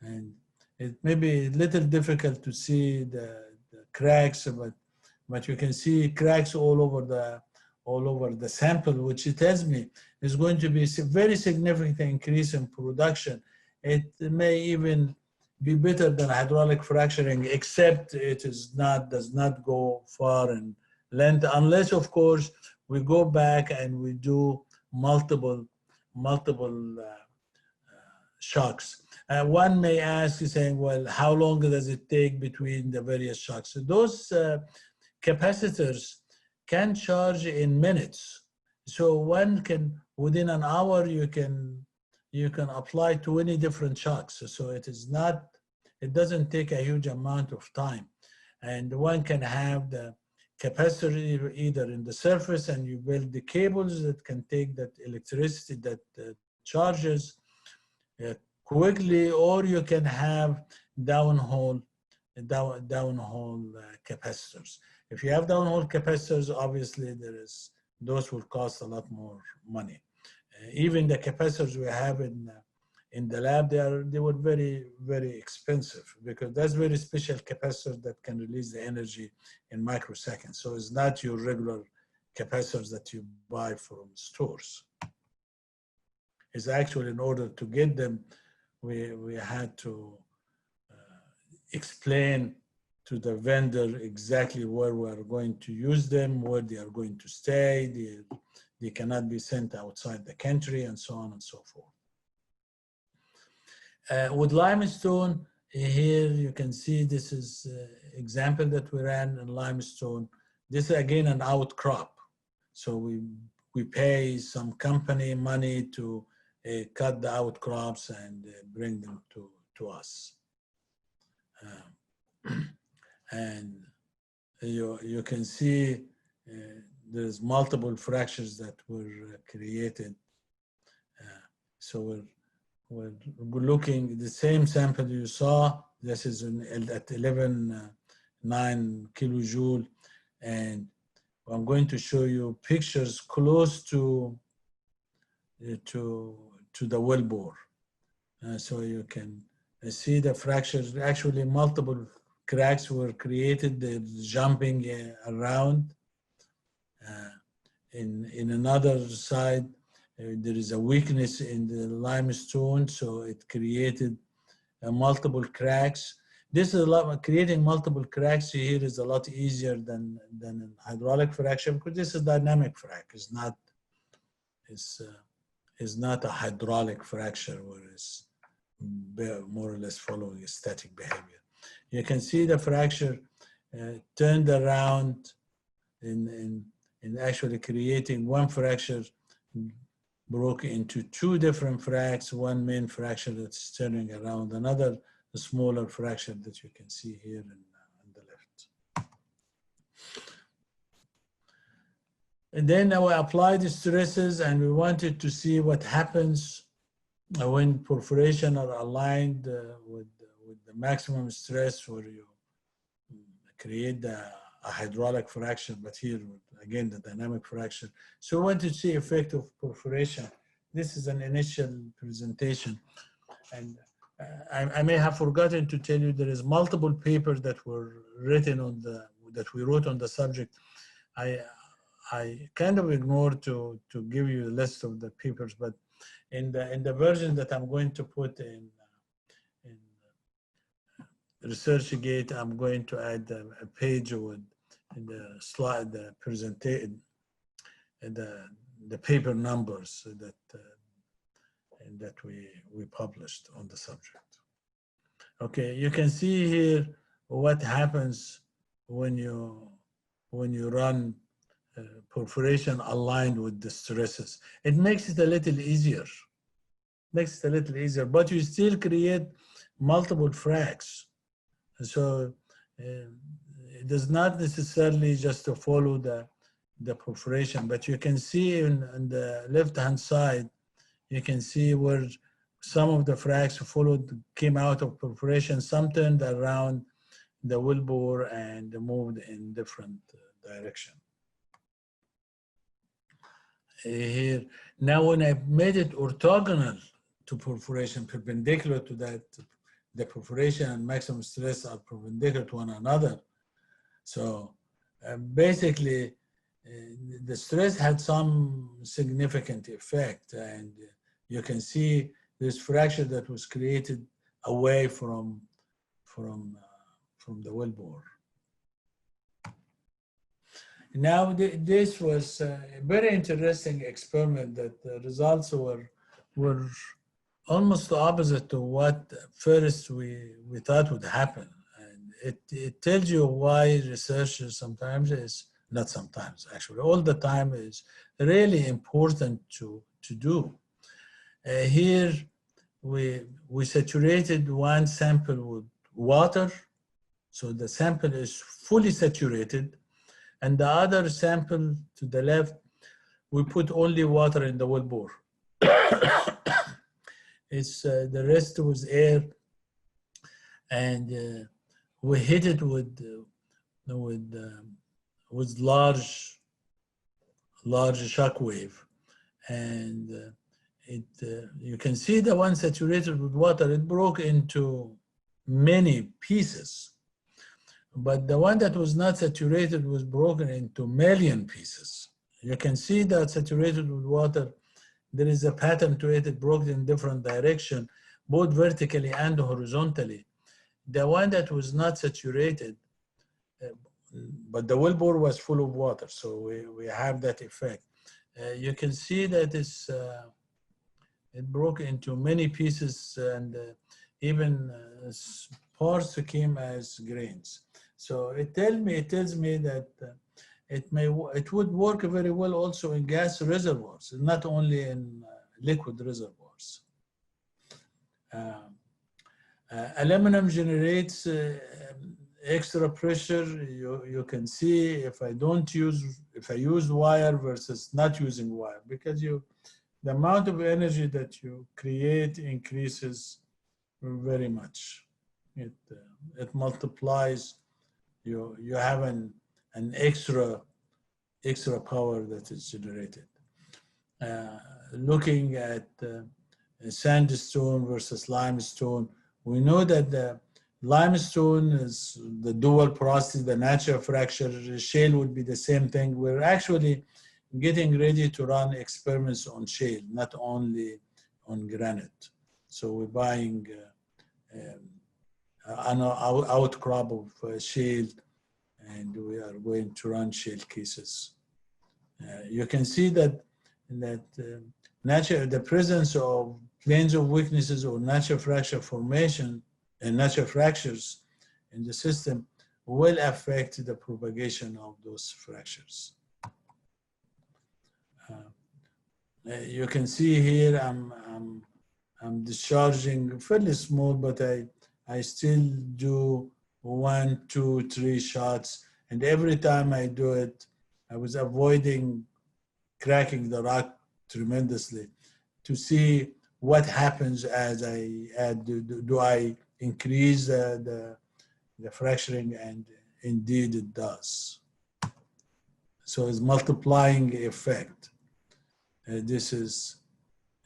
B: And it may be a little difficult to see the cracks, but you can see cracks all over the sample, which it tells me is going to be a very significant increase in production. It may even be better than hydraulic fracturing, except it does not go far in length, unless of course we go back and we do multiple shocks. One may ask, saying, well, how long does it take between the various shocks? So those capacitors can charge in minutes. So one can, within an hour, you can apply 20 different shocks. So it doesn't take a huge amount of time. And one can have the capacitor either in the surface, and you build the cables that can take that electricity that charges quickly, or you can have downhole capacitors. If you have downhole capacitors, obviously those will cost a lot more money. Even the capacitors we have in the lab, they were very, very expensive, because that's very special capacitors that can release the energy in microseconds. So it's not your regular capacitors that you buy from stores. It's actually, in order to get them, we had to explain to the vendor exactly where we are going to use them, where they are going to stay. They cannot be sent outside the country, and so on and so forth. With limestone, here you can see this is example that we ran in limestone. This is again an outcrop. So we pay some company money to cut the outcrops and bring them to us. And you can see there's multiple fractures that were created. So we're looking the same sample you saw. This is at 11.9 kilojoule, and I'm going to show you pictures close to the wellbore, so you can see the fractures. Actually, multiple cracks were created. They're jumping around. In another side, there is a weakness in the limestone, so it created multiple cracks. This is creating multiple cracks here is a lot easier than in hydraulic fracture, because this is dynamic frac. It's not a hydraulic fracture where it's more or less following a static behavior. You can see the fracture turned around in actually creating one fracture, broke into two different fracts, one main fracture that's turning around, another smaller fracture that you can see here on the left. And then we applied the stresses, and we wanted to see what happens when perforation are aligned with the maximum stress, where you create a hydraulic fracture, but here, again, the dynamic fracture. So we want to see effect of perforation. This is an initial presentation. And I may have forgotten to tell you, there is multiple papers that were written that we wrote on the subject. I kind of ignored to give you a list of the papers, but in the version that I'm going to put in ResearchGate, I'm going to add a page with the slide, the presentation, and the paper numbers that we published on the subject. Okay, you can see here what happens when you run perforation aligned with the stresses. It makes it a little easier. But you still create multiple fracts. So it does not necessarily just to follow the perforation, but you can see on the left-hand side, you can see where some of the fracts came out of perforation, some turned around the wellbore and moved in different direction. Here, now when I made it orthogonal to perforation, perpendicular to that. The perforation and maximum stress are perpendicular to one another. So basically, the stress had some significant effect, and you can see this fracture that was created away from the wellbore. Now, this was a very interesting experiment that the results were almost the opposite to what first we thought would happen. And it tells you why research sometimes is, not sometimes, actually, all the time is really important to do. Here, we saturated one sample with water, so the sample is fully saturated, and the other sample to the left, we put only water in the wellbore. The rest was air, and we hit it with large shock wave, and you can see the one saturated with water, it broke into many pieces, but the one that was not saturated was broken into million pieces. You can see that saturated with water, there is a pattern to it. It broke in different direction, both vertically and horizontally. The one that was not saturated, but the wellbore was full of water, so we have that effect. You can see that it broke into many pieces, and even parts came as grains. So it tells me that it would work very well also in gas reservoirs, not only in liquid reservoirs. Aluminum generates extra pressure. You can see if I use wire versus not using wire, because the amount of energy that you create increases very much. It multiplies. You have an extra power that is generated. Looking at sandstone versus limestone, we know that the limestone is the dual porosity, the natural fracture. Shale would be the same thing. We're actually getting ready to run experiments on shale, not only on granite. So we're buying an outcrop of shale, and we are going to run shale cases. You can see that the presence of planes of weaknesses or natural fracture formation and natural fractures in the system will affect the propagation of those fractures. You can see here I'm discharging fairly small, but I still do 1, 2, 3 shots, and every time I do it, I was avoiding cracking the rock tremendously to see what happens as I add. Do I increase the fracturing? And indeed it does. So it's multiplying effect. This is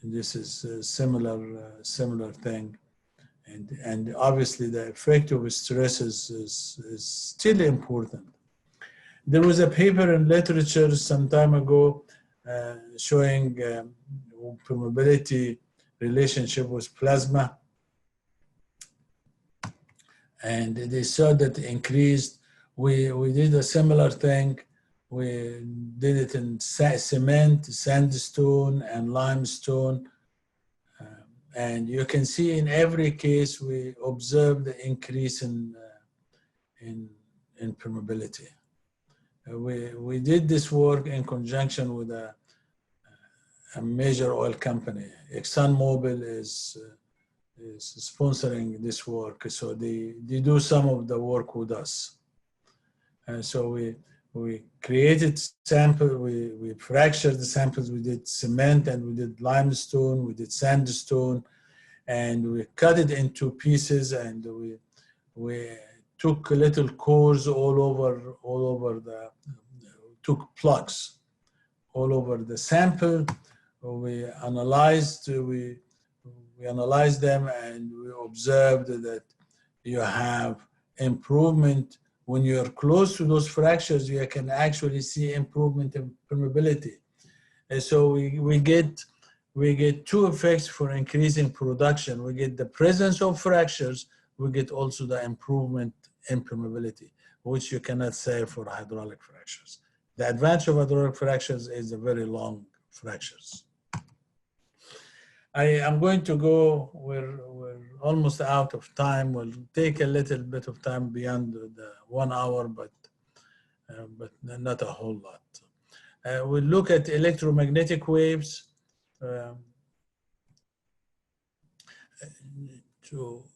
B: a similar thing, and obviously the effect of stress is still important. There was a paper in literature some time ago showing permeability relationship with plasma, and they saw that increased. We did a similar thing. We did it in cement, sandstone, and limestone. And you can see in every case we observed the increase in permeability. We did this work in conjunction with a major oil company. ExxonMobil is sponsoring this work, so they do some of the work with us. And so we created sample, we fractured the samples, we did cement and we did limestone, we did sandstone, and we cut it into pieces, and we took little cores all over took plugs all over the sample. We analyzed, we we analyzed them and we observed that you have improvement. When you're close to those fractures, you can actually see improvement in permeability. And so we get two effects for increasing production. We get the presence of fractures, we get also the improvement in permeability, which you cannot say for hydraulic fractures. The advantage of hydraulic fractures is the very long fractures. I'm going to go, we're almost out of time. We'll take a little bit of time beyond the 1 hour, but not a whole lot. We'll look at electromagnetic waves.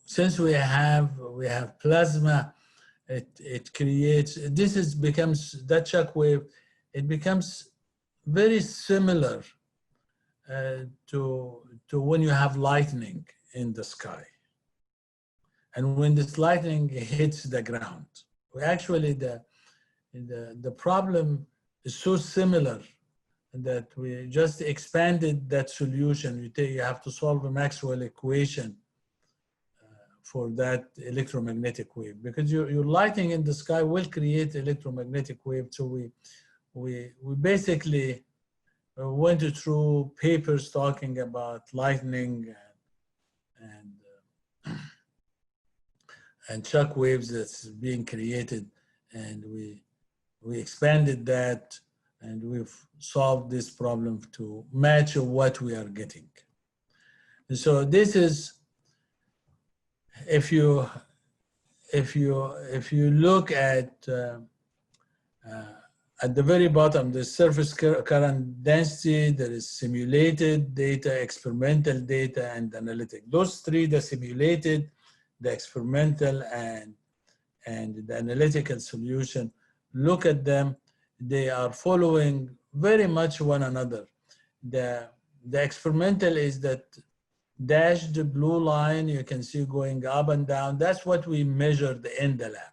B: Since we have plasma, it creates, becomes, that shock wave, it becomes very similar to when you have lightning in the sky. And when this lightning hits the ground, actually the problem is so similar that we just expanded that solution. You have to solve a Maxwell equation for that electromagnetic wave, because your lighting in the sky will create electromagnetic wave. So we basically went through papers talking about lightning and shock waves that's being created, and we expanded that, and we've solved this problem to match what we are getting. And so this is, if you look at the very bottom, the surface current density, there is simulated data, experimental data, and analytic. Those three, the simulated, the experimental, and the analytical solution, look at them. They are following very much one another. The experimental is that dashed blue line you can see going up and down. That's what we measured in the lab,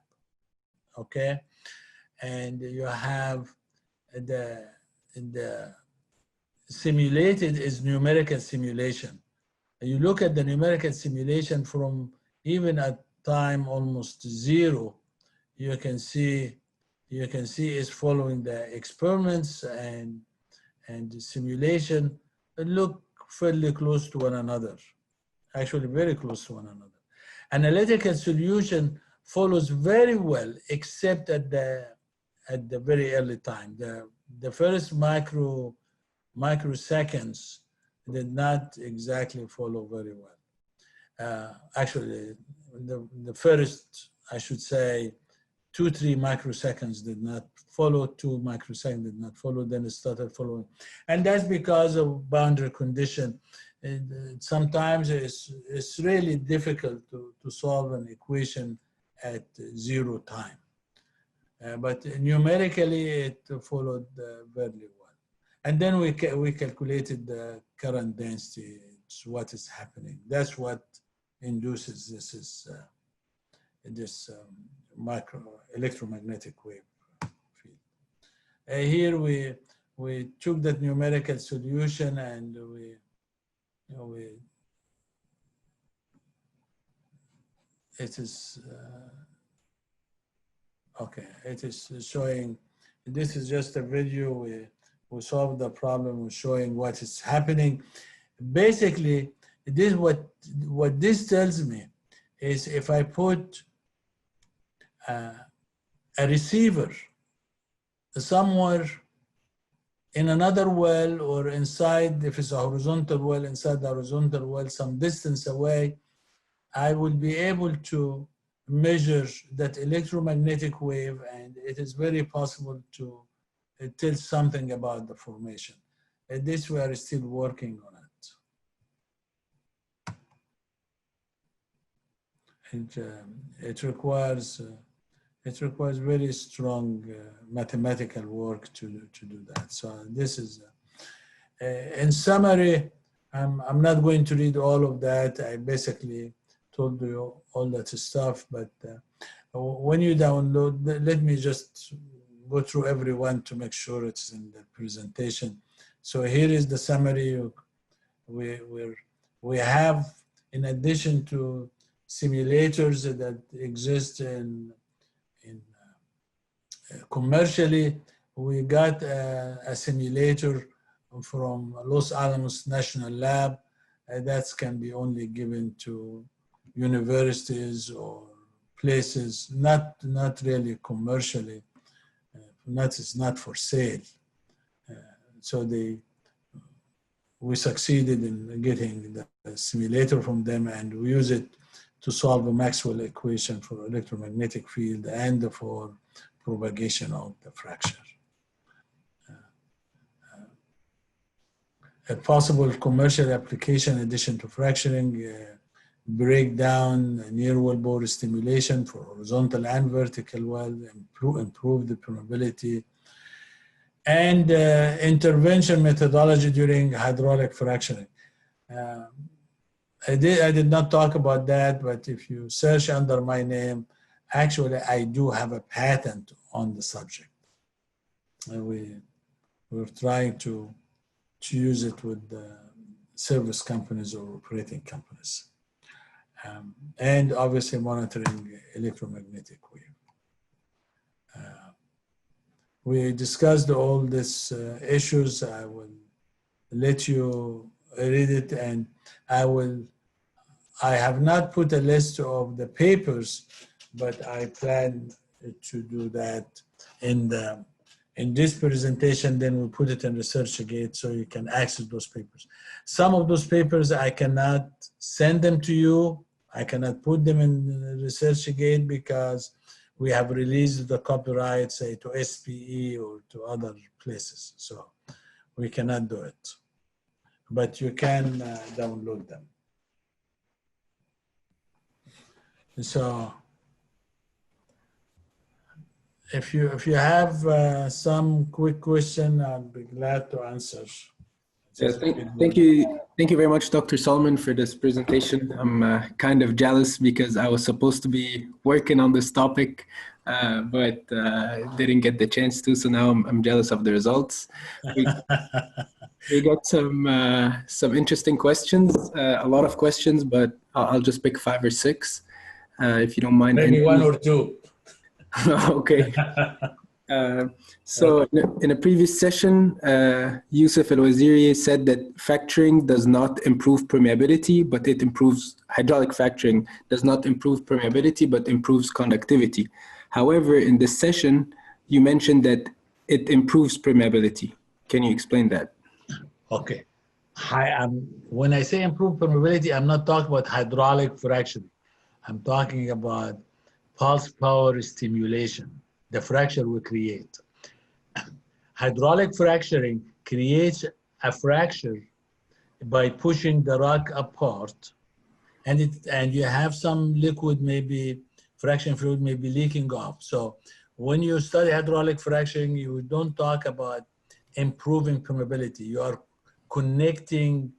B: okay? And you have the simulated is numerical simulation. And you look at the numerical simulation from even at time almost 0, you can see is following the experiments and the simulation that look fairly close to one another, actually very close to one another. Analytical solution follows very well, except at the very early time. The first microseconds did not exactly follow very well. Actually, the first, I should say, 2-3 microseconds did not follow, 2 microseconds did not follow, then it started following. And that's because of boundary condition. Sometimes it's really difficult to solve an equation at 0 time. But numerically, it followed very well. And then we calculated the current density. It's what is happening. That's what induces this electromagnetic wave field. Here we took that numerical solution and it is okay. It is showing. This is just a video. We solved the problem. We're showing what is happening. Basically, this what this tells me is if I put a receiver somewhere in another well or inside, if it's a horizontal well, inside the horizontal well, some distance away, I will be able to measure that electromagnetic wave, and it is very possible to tell something about the formation. And this we are still working on it. It requires very strong mathematical work to do that. So this is, in summary, I'm not going to read all of that. I basically told you all that stuff, but when you download, let me just go through everyone to make sure it's in the presentation. So here is the summary. We're we have, in addition to simulators that exist in commercially, we got a simulator from Los Alamos National Lab that can be only given to universities or places, not really commercially. It's not for sale. So we succeeded in getting the simulator from them, and we use it to solve a Maxwell equation for electromagnetic field and for propagation of the fracture. A possible commercial application in addition to fracturing, breakdown, near well bore stimulation for horizontal and vertical well, improve the permeability, and intervention methodology during hydraulic fracturing. I did not talk about that, but if you search under my name, actually I do have a patent on the subject. And we're trying to use it with service companies or operating companies. And obviously monitoring electromagnetic wave. We discussed all these issues. I will let you read it, and I have not put a list of the papers, but I plan to do that in this presentation. Then we'll put it in ResearchGate so you can access those papers. Some of those papers I cannot send them to you. I cannot put them in ResearchGate because we have released the copyright, say, to SPE or to other places. So we cannot do it. But you can download them. So if you have some quick question, I'll be glad to answer.
A: Yeah, thank you very much, Dr. Soliman, for this presentation. I'm kind of jealous because I was supposed to be working on this topic, but didn't get the chance to. So now I'm jealous of the results. We got some interesting questions, a lot of questions, but I'll just pick 5 or 6, if you don't mind.
B: Maybe 1 or 2.
A: Okay. So in a previous session, Yusuf Al-Waziri said that fracturing does not improve permeability, but it improves, hydraulic fracturing does not improve permeability, but improves conductivity. However, in this session, you mentioned that it improves permeability. Can you explain that?
B: Okay. When I say improve permeability, I'm not talking about hydraulic fracturing. I'm talking about pulse power stimulation. The fracture we create. Hydraulic fracturing creates a fracture by pushing the rock apart, and you have some liquid, maybe fraction fluid, may be leaking off. So when you study hydraulic fracturing, you don't talk about improving permeability. You are connecting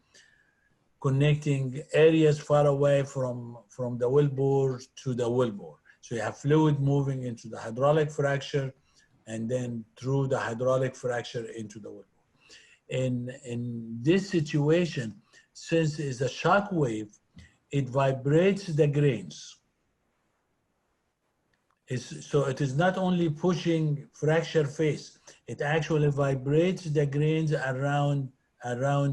B: areas far away from the wellbore to the wellbore. So you have fluid moving into the hydraulic fracture and then through the hydraulic fracture into the wellbore. In this situation, since it's a shock wave, it vibrates the grains. So it is not only pushing fracture face, it actually vibrates the grains around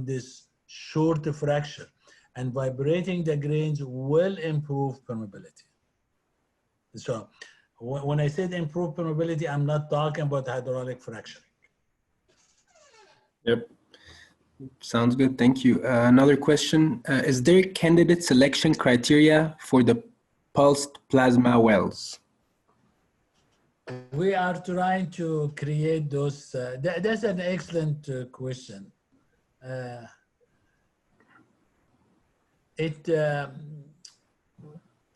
B: this short fracture, and vibrating the grains will improve permeability. So when I said improve permeability, I'm not talking about hydraulic fracturing.
A: Yep. Sounds good. Thank you. Another question. Is there candidate selection criteria for the pulsed plasma wells?
B: We are trying to create those. That's an excellent question.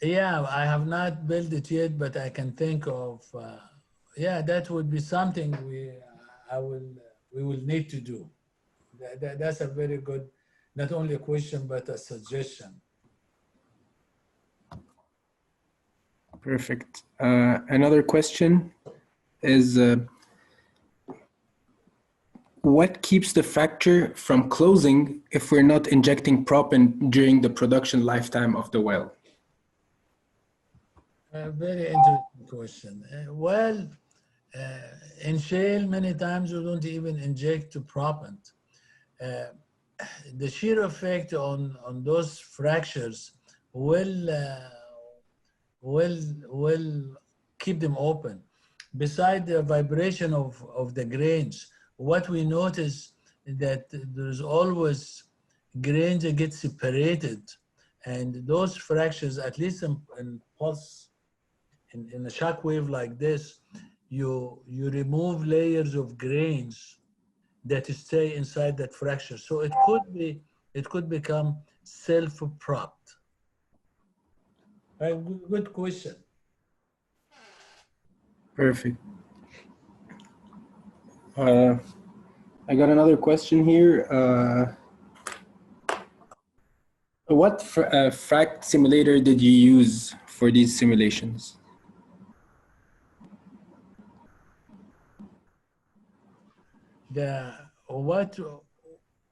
B: Yeah, I have not built it yet, but I can think of, yeah, that would be something we will need to do. That's a very good, not only a question, but a suggestion.
A: Perfect. Another question is, what keeps the fracture from closing if we're not injecting proppant during the production lifetime of the well?
B: A very interesting question. In shale, many times we don't even inject the proppant. The shear effect on those fractures will keep them open. Beside the vibration of the grains, what we notice is that there's always grains that get separated, and those fractures, at least in pulse, in a shock wave like this, you remove layers of grains that stay inside that fracture. So it could become self-propped. Right, good question.
A: Perfect. I got another question here. What frac simulator did you use for these simulations?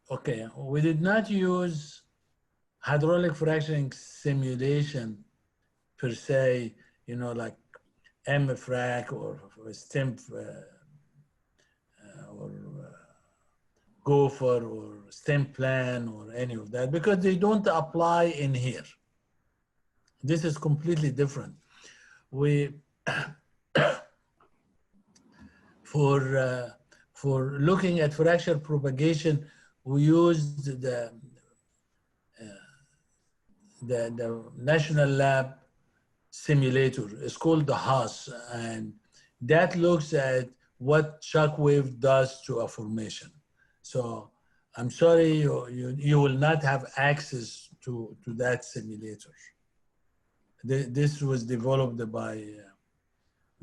B: Okay, we did not use hydraulic fracturing simulation per se, like MFRAC or STEM or Gopher or STEM plan or any of that, because they don't apply in here. This is completely different. We, for looking at fracture propagation, we used the National Lab simulator. It's called the HAAS, and that looks at what shock wave does to a formation. So I'm sorry, you will not have access to that simulator. This was developed by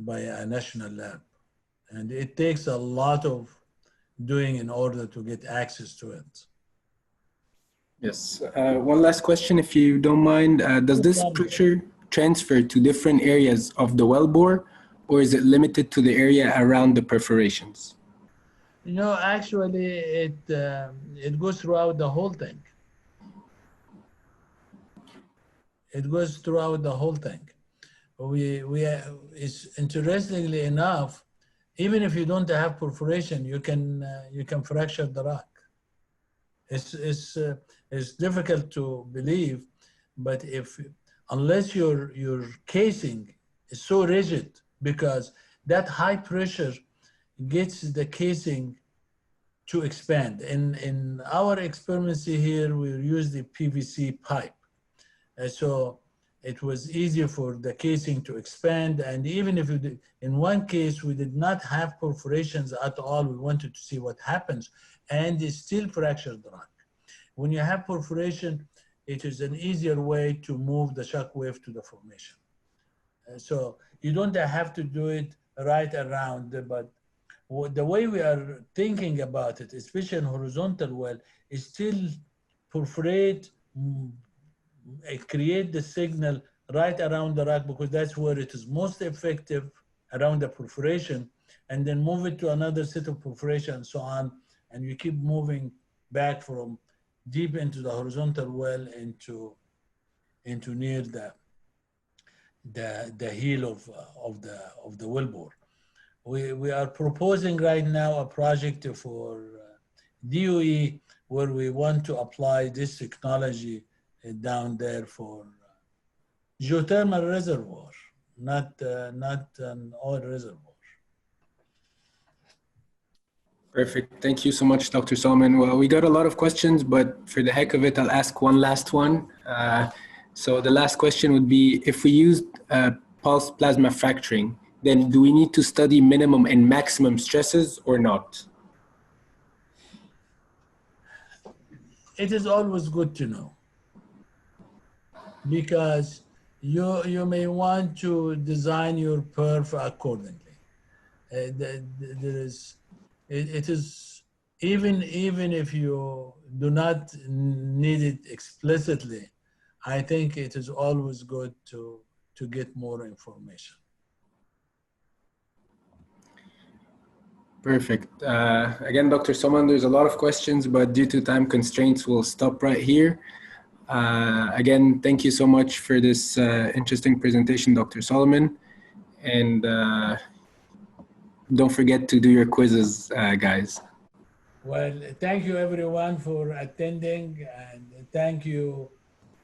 B: a national lab, and it takes a lot of doing in order to get access to it.
A: Yes. One last question, if you don't mind. Does this pressure transfer to different areas of the wellbore, or is it limited to the area around the perforations?
B: Actually, it goes throughout the whole tank. It goes throughout the whole tank. It's interestingly enough, even if you don't have perforation, you can fracture the rock. It's difficult to believe, but unless your casing is so rigid, because that high pressure gets the casing to expand. In our experiments here, we use the PVC pipe. So it was easier for the casing to expand. And even if in one case, we did not have perforations at all, we wanted to see what happens, and it still fractured the rock. When you have perforation, it is an easier way to move the shock wave to the formation. So you don't have to do it right around, but the way we are thinking about it, especially in horizontal well, is still perforate, create the signal right around the rock, because that's where it is most effective, around the perforation, and then move it to another set of perforation and so on, and you keep moving back from deep into the horizontal well into near the heel of the wellbore. We are proposing right now a project for DOE where we want to apply this technology down there for geothermal reservoir, not an oil reservoir.
A: Perfect. Thank you so much, Dr. Soliman. Well, we got a lot of questions, but for the heck of it, I'll ask one last one. So the last question would be, if we used pulse plasma fracturing, then do we need to study minimum and maximum stresses or not?
B: It is always good to know, because you may want to design your perf accordingly. It is even if you do not need it explicitly, I think it is always good to get more information.
A: Perfect. Again, Dr. Soliman, there's a lot of questions, but due to time constraints, we'll stop right here. Again, thank you so much for this interesting presentation, Dr. Soliman. And don't forget to do your quizzes, guys.
B: Well, thank you everyone for attending, and thank you,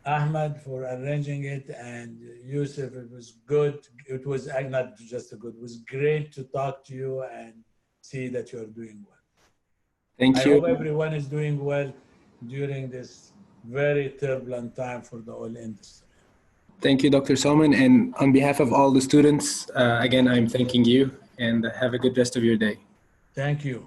B: Ahmed, for arranging it, and Yusuf, it was good. It was not just good, it was great to talk to you and see that you're doing well.
A: Thank
B: I
A: you.
B: hope everyone is doing well during this very turbulent time for the oil industry.
A: Thank you, Dr. Soliman. And on behalf of all the students, again, I'm thanking you, and have a good rest of your day.
B: Thank you.